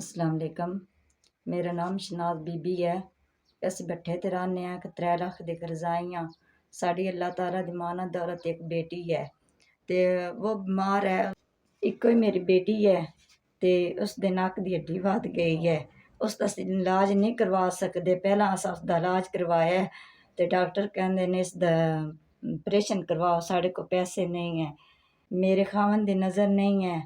अस्सलाम वालेकुम। मेरा नाम शनाज बीबी है। अस भट्ठे ते रह्ने आं। 3 लक्ख दे करज़ाई आं। साड़ी अल्लाह ताला दी मानत दौलत एक बेटी है ते वो बीमार है। इक्को ही मेरी बेटी है ते उसदे नक्क दी हड्डी बध गई है। उसदा अस इलाज नहीं करवा सकदे। पहला अस उसदा इलाज करवाया है ते डॉक्टर कहंदे ने इसदा ऑपरेशन करवाओ। साढ़े को पैसे नहीं है। मेरे खावन दी नज़र नहीं है।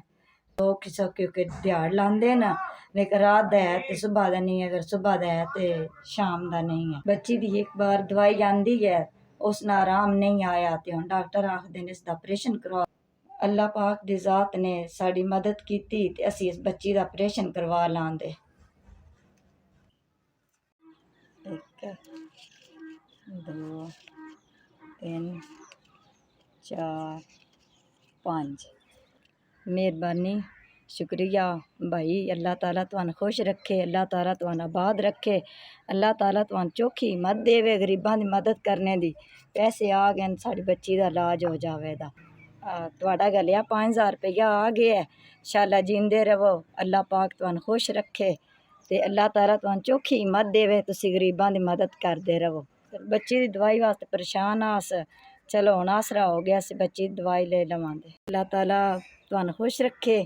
औखे सौखे के दिहाड़ लांदे न, लेकिन रात दा है ते सुबह दा नहीं। अगर सुबह दा है ते शाम दा नहीं है। बच्ची दी एक बार दवाई आंदी है, उस नाल आराम नहीं आया ते हुण डॉक्टर आखदे ने इसदा ऑपरेशन करवाओ। अल्लाह पाक दी ज़ात ने साड़ी मदद कीती ते असी इस बच्ची दा ऑपरेशन करवा लांदे। 1 2 3 4 5 मेहरबानी, शुक्रिया भाई। अल्लाह ताला तुहानू खुश रखे, अल्लाह ताला तुहानू आबाद रखे, अल्लाह ताला तुहानू चोखी हिम्मत देवे गरीबां दी मदद करने दी। पैसे आ गए न, साड़ी बच्ची दा इलाज हो जावेगा। तुहाडा गल्लेआ 5000 रुपया आ गया है। शाला जींदे रवो, अल्लाह पाक तुहानू खुश रखे ते अल्लाह ताला तुहानू चोखी हिम्मत देवे। तुसी गरीबां दी मदद करदे रवो। बच्ची दी दवाई वास्ते परेशान आस, चलो हुण आसरा हो गया, अस बच्ची दी दवाई ले लवांगे। अल्लाह ताला तुहानू खुश रखे,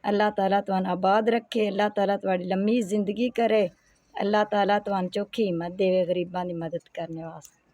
अल्लाह ताला तुहानू आबाद रखे, अल्लाह ताला तुहाडी लम्मी जिंदगी करे, अल्लाह ताला तुहानू चोखी हिम्मत देवे गरीबां दी मदद करने वास्ते।